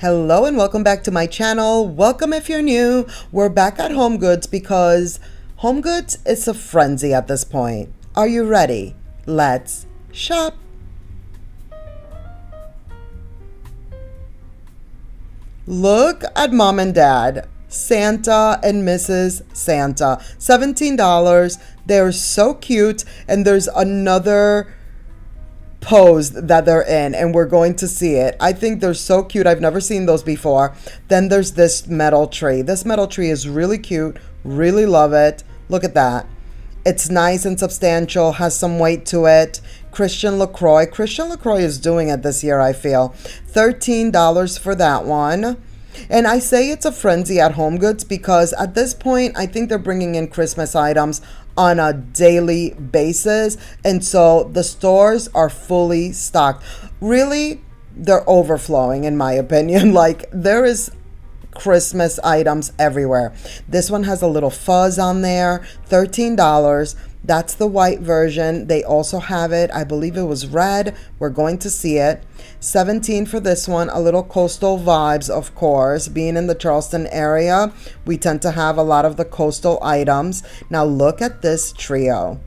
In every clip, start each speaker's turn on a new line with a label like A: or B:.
A: Hello and welcome back to my channel. Welcome if you're new. We're back at HomeGoods because HomeGoods is a frenzy at this point. Are you ready? Let's shop. Look at Mom and Dad, Santa and Mrs. Santa, $17. They're so cute, and there's another pose that they're in, and we're going to see it. I think they're so cute. I've never seen those before. Then there's this metal tree. This metal tree is really cute. Really love it. Look at that. It's nice and substantial, has some weight to it. Christian LaCroix. Christian LaCroix is doing it this year, I feel. $13 for that one. And I say it's a frenzy at HomeGoods because at this point, I think they're bringing in Christmas items on a daily basis. And so the stores are fully stocked. Really, they're overflowing, in my opinion. Like, there is Christmas items everywhere. This one has a little fuzz on there, $13. That's the white version. They also have it, I believe it was red. We're going to see it. $17 for this one. A little coastal vibes, of course. Being in the Charleston area, we tend to have a lot of the coastal items. Now look at this trio.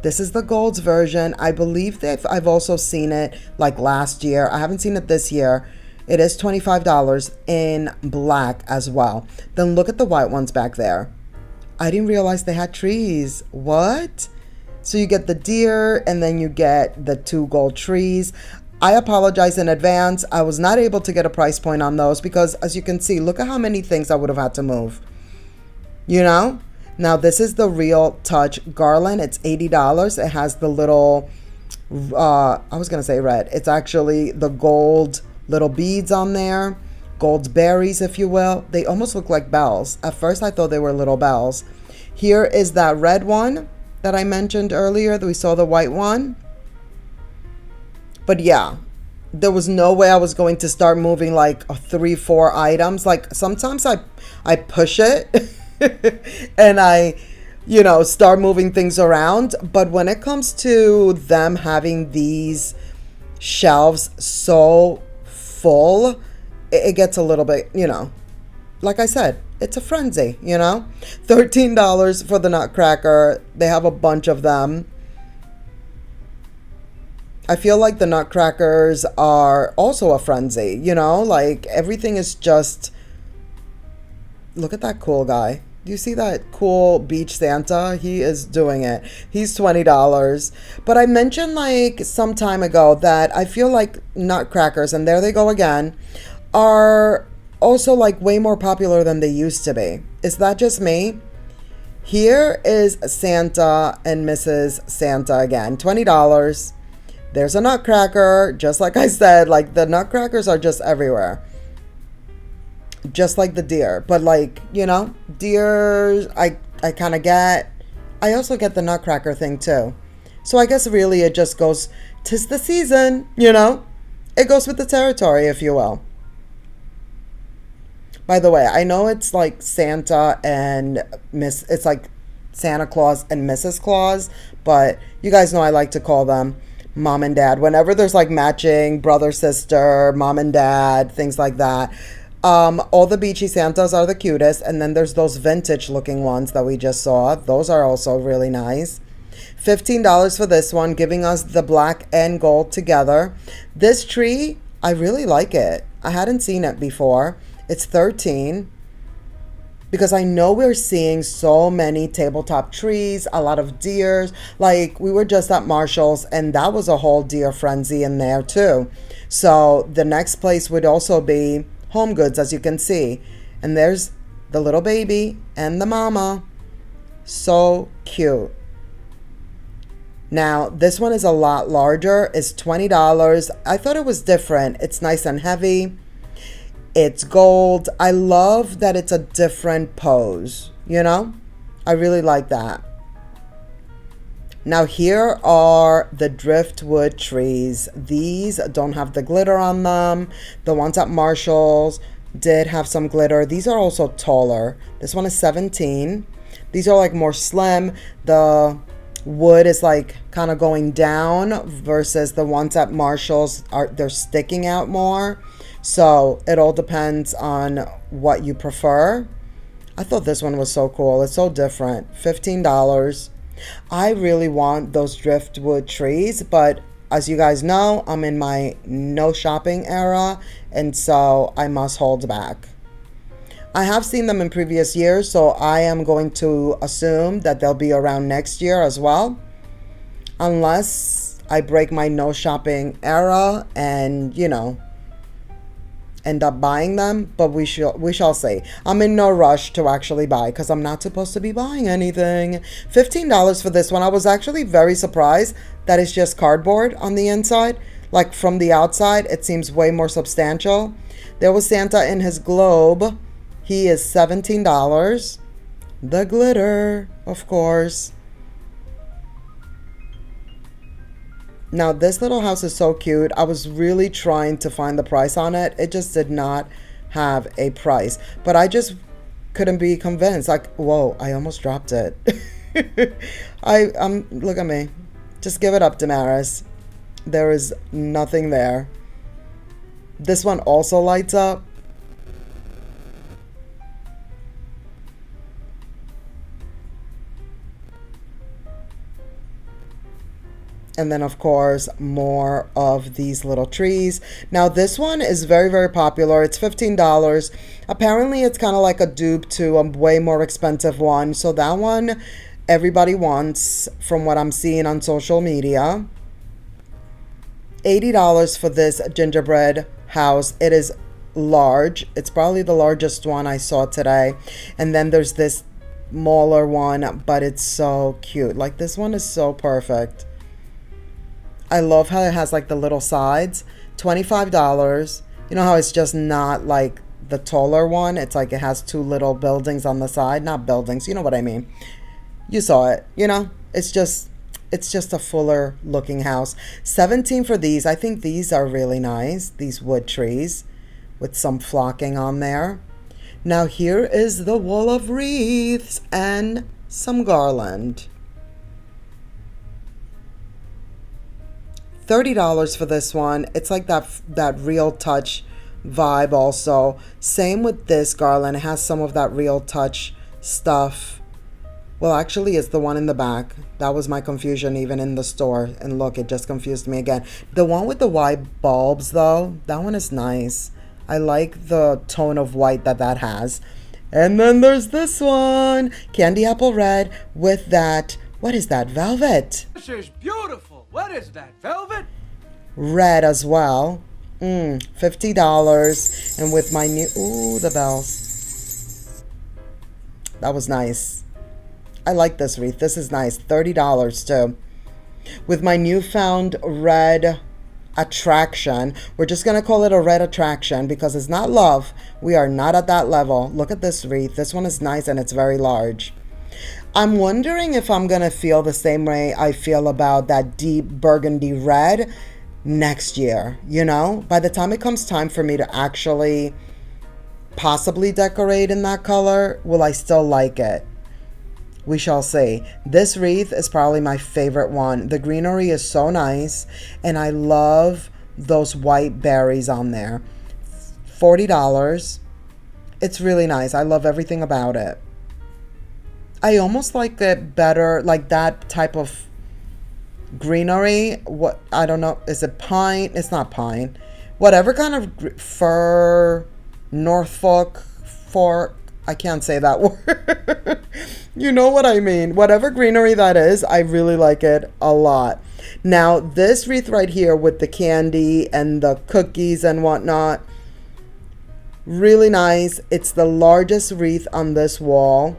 A: This is the golds version. I believe that I've also seen it like last year. I haven't seen it this year. It is $25 in black as well. Then look at the white ones back there. I didn't realize they had trees. What? So you get the deer and then you get the two gold trees. I apologize in advance. I was not able to get a price point on those because, as you can see, look at how many things I would have had to move. You know? Now this is the Real Touch garland. It's $80. It has the little, I was going to say red. It's actually the gold little beads on there. Gold berries, if you will. They almost look like bells. At first I thought they were little bells. Here is that red one that I mentioned earlier, that we saw the white one. But yeah, there was no way I was going to start moving like 3-4 items. Like sometimes I push it and I start moving things around. But when it comes to them having these shelves so full, it gets a little bit, like I said, it's a frenzy, $13 for the Nutcracker. They have a bunch of them. I feel like the Nutcrackers are also a frenzy, like everything is just, look at that cool guy. Do you see that cool beach Santa? He is doing it. He's $20. But I mentioned like some time ago that I feel like Nutcrackers, and there they go again, are also like way more popular than they used to be. Is that just me? Here is Santa and Mrs. Santa again, $20. There's a Nutcracker, just like I said, like the Nutcrackers are just everywhere. Just like the deer, but like, deer, I kind of get. I also get the Nutcracker thing too. So I guess really it just goes, 'tis the season, It goes with the territory, if you will. By the way, I know it's like Santa and it's like Santa Claus and Mrs. Claus, but you guys know I like to call them Mom and Dad. Whenever there's like matching brother, sister, Mom and Dad, things like that. All the beachy Santas are the cutest, and then there's those vintage looking ones that we just saw. Those are also really nice. $15 for this one, giving us the black and gold together. This tree, I really like it. I hadn't seen it before. It's $13 because I know we're seeing so many tabletop trees, a lot of deers. Like we were just at Marshall's and that was a whole deer frenzy in there too. So the next place would also be HomeGoods, as you can see. And there's the little baby and the mama. So cute. Now, this one is a lot larger. It's $20. I thought it was different. It's nice and heavy. It's gold. I love that it's a different pose, I really like that. Now, here are the driftwood trees. These don't have the glitter on them. The ones at Marshall's did have some glitter. These are also taller. This one is $17. These are like more slim. The wood is like kind of going down versus the ones at Marshall's they're sticking out more. So it all depends on what you prefer. I thought this one was so cool. It's so different. $15. I really want those driftwood trees, but as you guys know, I'm in my no shopping era, and so I must hold back. I have seen them in previous years, so I am going to assume that they'll be around next year as well. Unless I break my no shopping era and, you know, end up buying them, but we shall see. I'm in no rush to actually buy because I'm not supposed to be buying anything. $15 for this one. I was actually very surprised that it's just cardboard on the inside. Like from the outside, it seems way more substantial. There was Santa in his globe. He is $17. The glitter, of course. Now, this little house is so cute. I was really trying to find the price on it. It just did not have a price. But I just couldn't be convinced. Like, whoa, I almost dropped it. Look at me. Just give it up, Damaris. There is nothing there. This one also lights up. And then, of course, more of these little trees. Now, this one is very, very popular. It's $15. Apparently, it's kind of like a dupe to a way more expensive one. So that one, everybody wants, from what I'm seeing on social media. $80 for this gingerbread house. It is large. It's probably the largest one I saw today. And then there's this smaller one, but it's so cute. Like, this one is so perfect. I love how it has like the little sides. $25. You know how it's just not like the taller one? It's like it has two little buildings on the side. Not buildings, you know what I mean. You saw it, you know? It's just a fuller looking house. $17 for these. I think these are really nice. These wood trees with some flocking on there. Now here is the wall of wreaths and some garland. $30 for this one. It's like that real touch vibe also. Same with this garland. It has some of that real touch stuff. Well, actually, it's the one in the back. That was my confusion even in the store. And look, it just confused me again. The one with the white bulbs, though, that one is nice. I like the tone of white that has. And then there's this one. Candy apple red with that, what is that, velvet?
B: This is beautiful. What is that, velvet?
A: Red as well. $50. And with my new, ooh, the bells. That was nice. I like this wreath. This is nice. $30 too. With my newfound red attraction. We're just going to call it a red attraction because it's not love. We are not at that level. Look at this wreath. This one is nice and it's very large. I'm wondering if I'm going to feel the same way I feel about that deep burgundy red next year. You know, by the time it comes time for me to actually possibly decorate in that color, will I still like it? We shall see. This wreath is probably my favorite one. The greenery is so nice, and I love those white berries on there. $40. It's really nice. I love everything about it. I almost like it better, like that type of greenery. What, I don't know. Is it pine? It's not pine. Whatever kind of fir, Norfolk, fork. I can't say that word. You know what I mean. Whatever greenery that is, I really like it a lot. Now, this wreath right here with the candy and the cookies and whatnot, really nice. It's the largest wreath on this wall.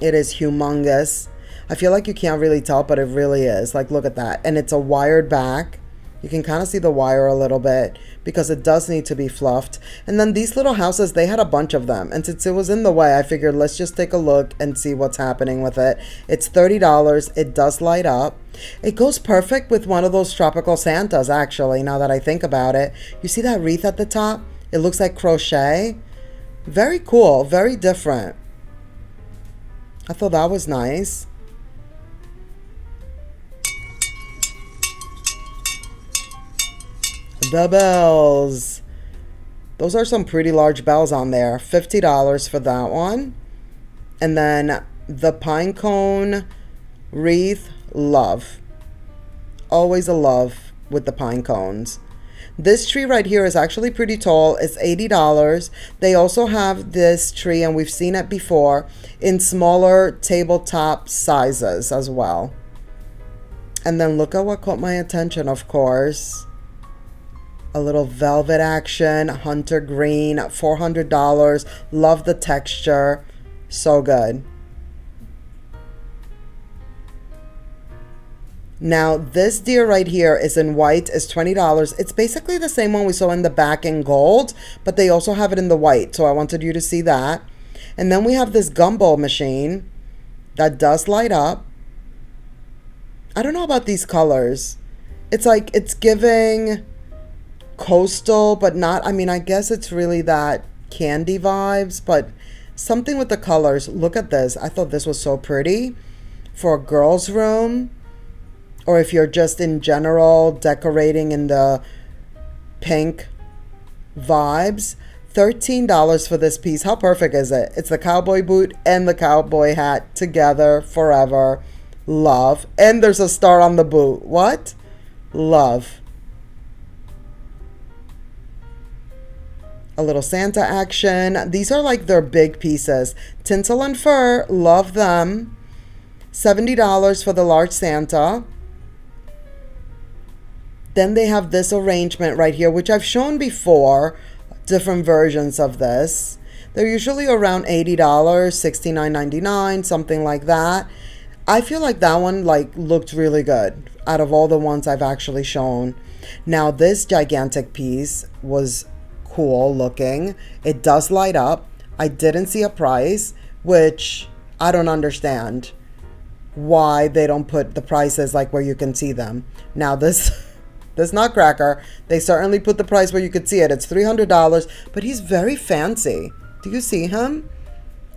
A: It is humongous. I feel like you can't really tell, but it really is. Like, look at that. And it's a wired back. You can kind of see the wire a little bit because it does need to be fluffed. And then these little houses, they had a bunch of them. And since it was in the way, I figured let's just take a look and see what's happening with it. It's $30. It does light up. It goes perfect with one of those tropical Santas, actually, now that I think about it. You see that wreath at the top? It looks like crochet. Very cool. Very different. I thought that was nice. The bells. Those are some pretty large bells on there. $50 for that one. And then the pine cone wreath, love. Always a love with the pine cones. This tree right here is actually pretty tall. It's $80. They also have this tree, and we've seen it before, in smaller tabletop sizes as well. And then look at what caught my attention, of course. A little velvet action, hunter green, $400. Love the texture. So good. Now, this deer right here is in white, is $20. It's basically the same one we saw in the back in gold, but they also have it in the white, so I wanted you to see that. And then we have this gumball machine that does light up. I don't know about these colors. It's like, it's giving coastal, but not, I mean, I guess it's really that candy vibes, but something with the colors. Look at this. I thought this was so pretty for a girl's room. Or if you're just in general decorating in the pink vibes. $13 for this piece. How perfect is it? It's the cowboy boot and the cowboy hat together forever. Love. And there's a star on the boot. What? Love. A little Santa action. These are like their big pieces. Tinsel and fur. Love them. $70 for the large Santa. Then they have this arrangement right here, which I've shown before, different versions of this. They're usually around $80, $69.99, something like that. I feel like that one looked really good out of all the ones I've actually shown. Now this gigantic piece was cool looking. It does light up. I didn't see a price, which I don't understand why they don't put the prices like where you can see them. Now this nutcracker, they certainly put the price where you could see it. It's $300, but he's very fancy. Do you see him?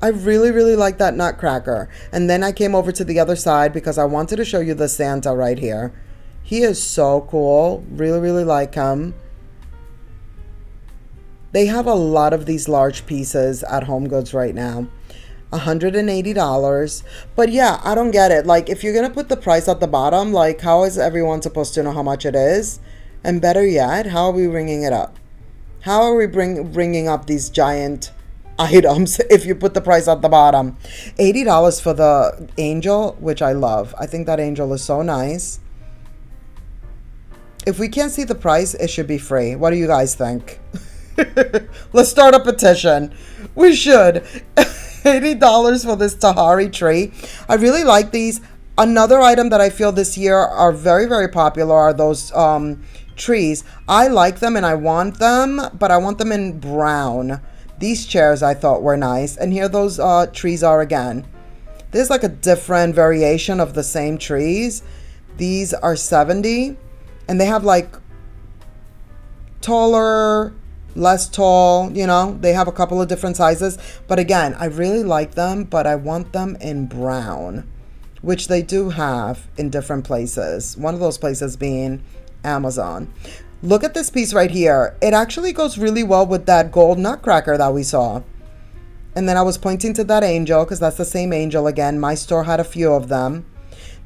A: I really, really like that nutcracker. And then I came over to the other side because I wanted to show you the Santa right here. He is so cool. Really, really like him. They have a lot of these large pieces at HomeGoods right now. $180. But yeah, I don't get it. Like, if you're gonna put the price at the bottom, like, how is everyone supposed to know how much it is? And better yet, how are we ringing it up? How are we ringing up these giant items if you put the price at the bottom? $80 for the angel, which I love. I think that angel is so nice. If we can't see the price, it should be free. What do you guys think? Let's start a petition. We should. $80 for this Tahari tree. I really like these. Another item that I feel this year are very, very popular are those trees. I like them and I want them, but I want them in brown. These chairs I thought were nice. And here those trees are again. There's like a different variation of the same trees. These are $70. And they have like taller, less tall, you know, they have a couple of different sizes. But again, I really like them, but I want them in brown, which they do have in different places. One of those places being Amazon. Look at this piece right here. It actually goes really well with that gold nutcracker that we saw. And then I was pointing to that angel because that's the same angel again. My store had a few of them.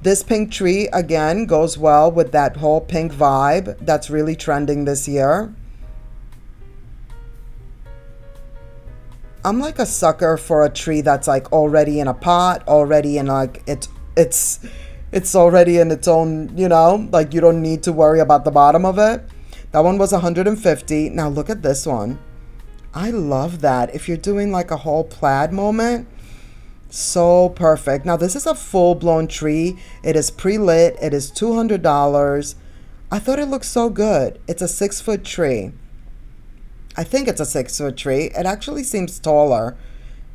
A: This pink tree, again, goes well with that whole pink vibe that's really trending this year. I'm like a sucker for a tree that's like already in a pot, already in like, it's already in its own, you know, like you don't need to worry about the bottom of it. That one was $150. Now look at this one. I love that. If you're doing like a whole plaid moment, so perfect. Now this is a full-blown tree. It is pre-lit. It is $200. I thought it looked so good. It's a 6-foot tree. I think it's a 6-foot tree. It actually seems taller.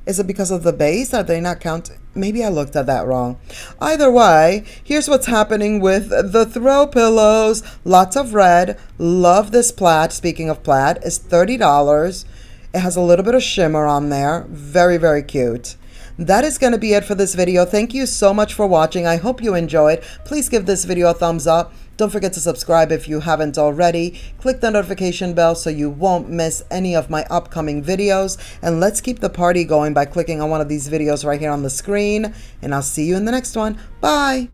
A: Is it because of the base? Are they not counting? Maybe I looked at that wrong. Either way, here's what's happening with the throw pillows. Lots of red. Love this plaid. Speaking of plaid, it's $30. It has a little bit of shimmer on there. Very, very cute. That is going to be it for this video. Thank you so much for watching. I hope you enjoyed. Please give this video a thumbs up. Don't forget to subscribe if you haven't already. Click the notification bell so you won't miss any of my upcoming videos. And let's keep the party going by clicking on one of these videos right here on the screen. And I'll see you in the next one. Bye!